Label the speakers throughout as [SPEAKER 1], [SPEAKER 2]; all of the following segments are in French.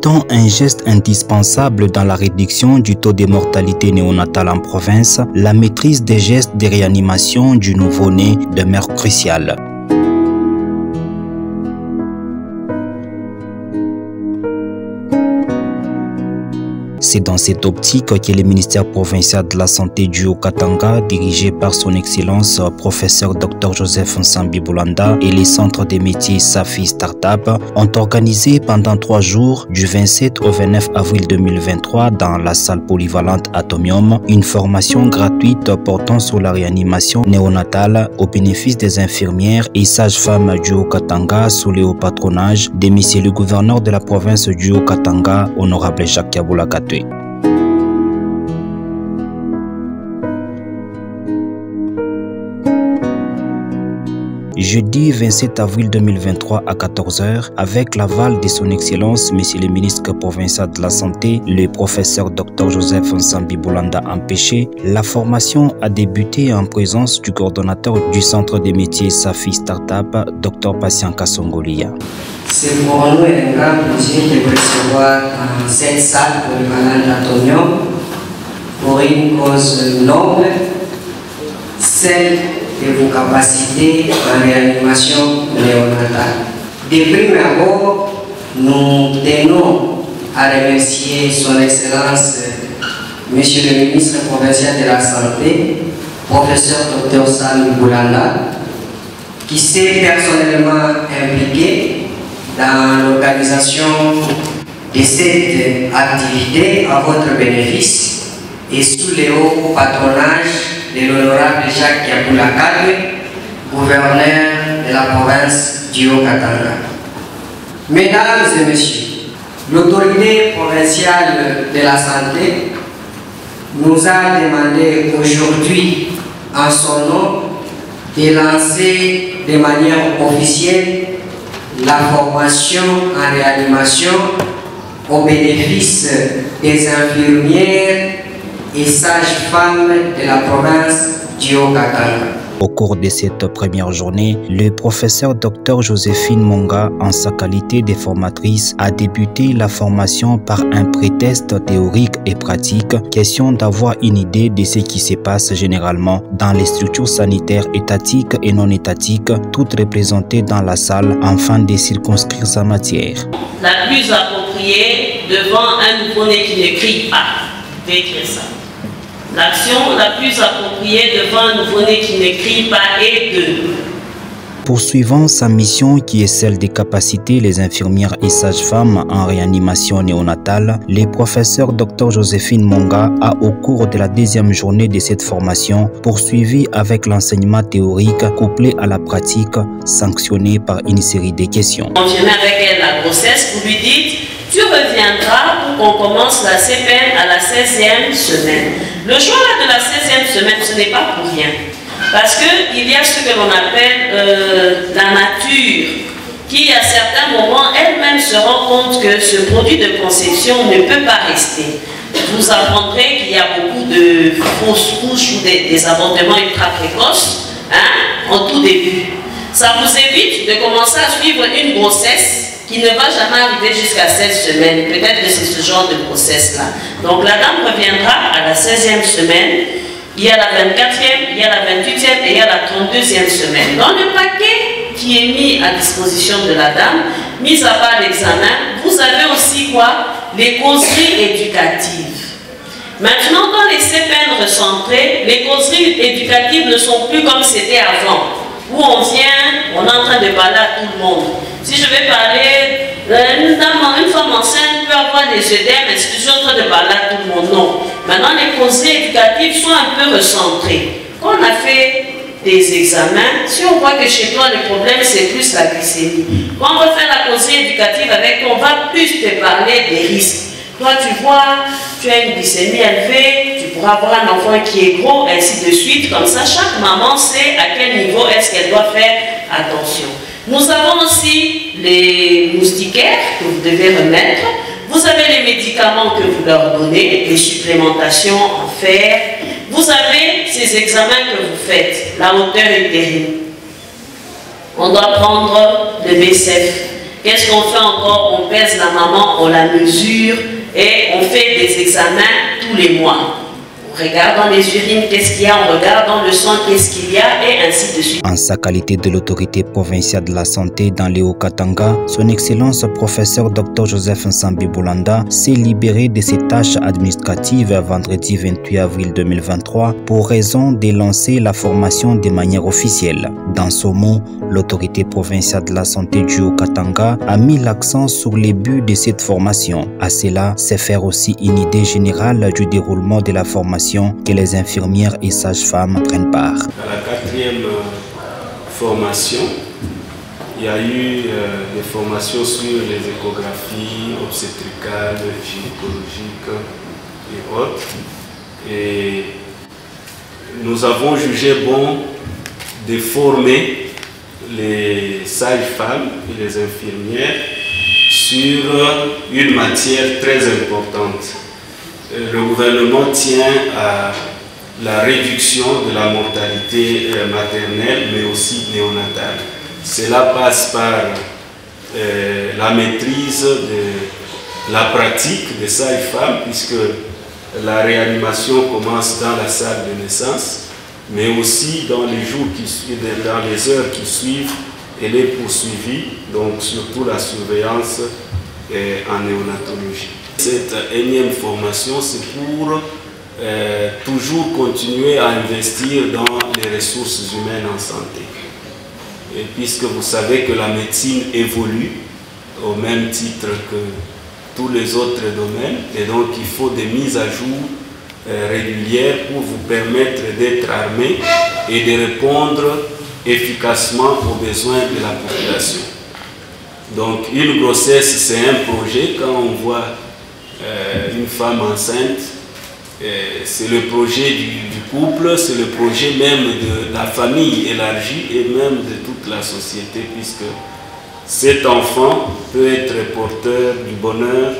[SPEAKER 1] étant un geste indispensable dans la réduction du taux de mortalité néonatale en province, la maîtrise des gestes de réanimation du nouveau-né demeure cruciale. C'est dans cette optique que le ministère provincial de la Santé du Haut-Katanga, dirigé par son Excellence Professeur Dr Joseph Nsambi Boulanda et les centres des métiers Safi Startup ont organisé pendant 3 jours, du 27 au 29 avril 2023, dans la salle polyvalente Atomium, une formation gratuite portant sur la réanimation néonatale au bénéfice des infirmières et sages-femmes du Haut-Katanga sous le haut patronage de Monsieur le gouverneur de la province du Haut-Katanga, honorable Jacques Yaboula Katwe. Jeudi 27 avril 2023 à 14 h, avec l'aval de son Excellence Monsieur le ministre provincial de la Santé, le professeur Dr Joseph Nsambi Boulanda empêché, la formation a débuté en présence du coordonnateur du centre des métiers Safi Startup, Dr Patient Kassongolia.
[SPEAKER 2] C'est pour nous un grand plaisir de recevoir dans cette salle polyvalente d'Atomium pour une cause noble, celle de vos capacités en réanimation néonatale. De prime abord, nous tenons à remercier son Excellence Monsieur le ministre provincial de la Santé, professeur Dr Nsambi Boulanda, qui s'est personnellement impliqué dans l'organisation de cette activité à votre bénéfice et sous le haut patronage de l'honorable Jacques Yaboula Katwe, gouverneur de la province du Haut-Katanga. Mesdames et messieurs, l'autorité provinciale de la santé nous a demandé aujourd'hui, en son nom, de lancer de manière officielle la formation en réanimation au bénéfice des infirmières et sages-femmes de la province du Haut-Katanga.
[SPEAKER 1] Au cours de cette première journée, le professeur Dr Joséphine Monga, en sa qualité de formatrice, a débuté la formation par un pré-test théorique et pratique, question d'avoir une idée de ce qui se passe généralement dans les structures sanitaires étatiques et non étatiques, toutes représentées dans la salle, afin de circonscrire sa matière.
[SPEAKER 3] La plus appropriée devant un nouveau-né qui ne crie pas, je vais écrire ça. L'action la plus appropriée devant un nouveau-né qui ne crie pas est de...
[SPEAKER 1] Poursuivant sa mission qui est celle de capaciter les infirmières et sages-femmes en réanimation néonatale, le professeur Dr Joséphine Monga a, au cours de la 2e journée de cette formation, poursuivi avec l'enseignement théorique couplé à la pratique, sanctionné par une série de questions.
[SPEAKER 3] On vient avec elle la grossesse, vous lui dites: tu reviendras pour qu'on commence la CPN à la 16e semaine. Le choix de la 16e semaine, ce n'est pas pour rien. Parce qu'il y a ce que l'on appelle la nature, qui à certains moments, elle-même se rend compte que ce produit de conception ne peut pas rester. Vous apprendrez qu'il y a beaucoup de fausses couches ou des avortements ultra précoces, en tout début. Ça vous évite de commencer à suivre une grossesse qui ne va jamais arriver jusqu'à 16 semaines. Peut-être que c'est ce genre de grossesse-là. Donc la dame reviendra à la 16e semaine. Il y a la 24e, il y a la 28e et il y a la 32e semaine. Dans le paquet qui est mis à disposition de la dame, mis à part l'examen, vous avez aussi quoi? Les causeries éducatives. Maintenant, dans les CPN recentrés, les causeries éducatives ne sont plus comme c'était avant, où on vient, on est en train de parler à tout le monde. Si je vais parler, une femme enceinte peut avoir des œdèmes, mais je suis en train de parler à tout le monde. Non. Maintenant, les causeries éducatives sont un peu recentrées. Quand on a fait des examens, si on voit que chez toi, le problème, c'est plus la glycémie. Quand on va faire la causerie éducative avec toi, on va plus te parler des risques. Toi, tu vois, tu as une glycémie élevée, tu pourras avoir un enfant qui est gros, ainsi de suite. Comme ça, chaque maman sait à quel niveau est-ce qu'elle doit faire attention. Nous avons aussi les moustiquaires que vous devez remettre. Vous avez les médicaments que vous leur donnez, les supplémentations en fer. Vous avez ces examens que vous faites, la hauteur utérine. On doit prendre le BCF. Qu'est-ce qu'on fait encore? On pèse la maman, on la mesure et on fait des examens tous les mois. On regarde dans les urines qu'est-ce qu'il y a, on regarde dans le sang qu'est-ce qu'il y a et ainsi de suite.
[SPEAKER 1] En sa qualité de l'autorité provinciale de la santé dans les Hauts-Katanga, son Excellence professeur Dr Joseph Nsambi Boulanda s'est libéré de ses tâches administratives vendredi 28 avril 2023 pour raison de lancer la formation de manière officielle. Dans ce mot, l'autorité provinciale de la santé du Haut-Katanga a mis l'accent sur les buts de cette formation. À cela, c'est faire aussi une idée générale du déroulement de la formation que les infirmières et sages-femmes prennent part.
[SPEAKER 4] À la quatrième formation, il y a eu des formations sur les échographies obstétricales, gynécologiques et autres. Et nous avons jugé bon de former les sages-femmes et les infirmières sur une matière très importante. Le gouvernement tient à la réduction de la mortalité maternelle, mais aussi néonatale. Cela passe par la maîtrise de la pratique des sages-femmes, puisque la réanimation commence dans la salle de naissance, mais aussi dans les jours qui suivent, dans les heures qui suivent, elle est poursuivie, donc surtout la surveillance en néonatologie. Cette énième formation, c'est pour toujours continuer à investir dans les ressources humaines en santé. Et puisque vous savez que la médecine évolue au même titre que tous les autres domaines, et donc il faut des mises à jour régulières pour vous permettre d'être armé et de répondre efficacement aux besoins de la population. Donc une grossesse, c'est un projet. Quand on voit une femme enceinte, c'est le projet du couple, c'est le projet même de la famille élargie et même de toute la société, puisque cet enfant peut être porteur du bonheur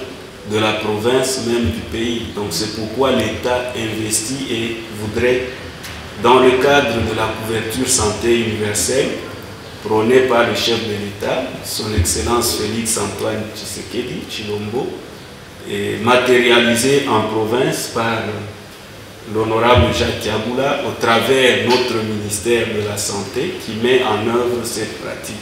[SPEAKER 4] de la province, même du pays. Donc c'est pourquoi l'État investit et voudrait, dans le cadre de la couverture santé universelle, prônée par le chef de l'État, son Excellence Félix Antoine Tshisekedi Tshilombo, et matérialisé en province par l'honorable Jacques Yabula au travers notre ministère de la Santé qui met en œuvre cette pratique.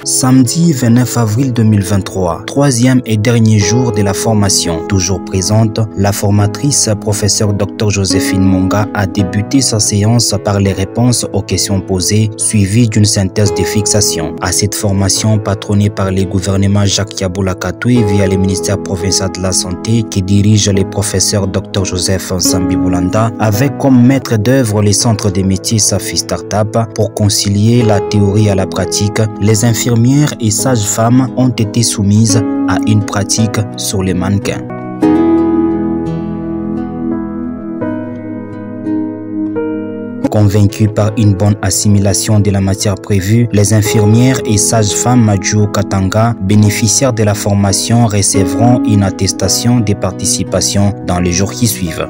[SPEAKER 1] Samedi 29 avril 2023, troisième et dernier jour de la formation. Toujours présente, la formatrice professeure Dr Joséphine Monga a débuté sa séance par les réponses aux questions posées, suivies d'une synthèse de fixation. À cette formation patronnée par les gouvernements Jacques Yabula Katoué via le ministère provincial de la Santé qui dirige les professeurs Dr Joseph Nsambi Boulanda, avec comme maître d'œuvre les centres des métiers Safi Startup pour concilier la théorie à la pratique. Les infirmières et sages-femmes ont été soumises à une pratique sur les mannequins. Convaincus par une bonne assimilation de la matière prévue, les infirmières et sages-femmes du Haut-Katanga, bénéficiaires de la formation, recevront une attestation de participation dans les jours qui suivent.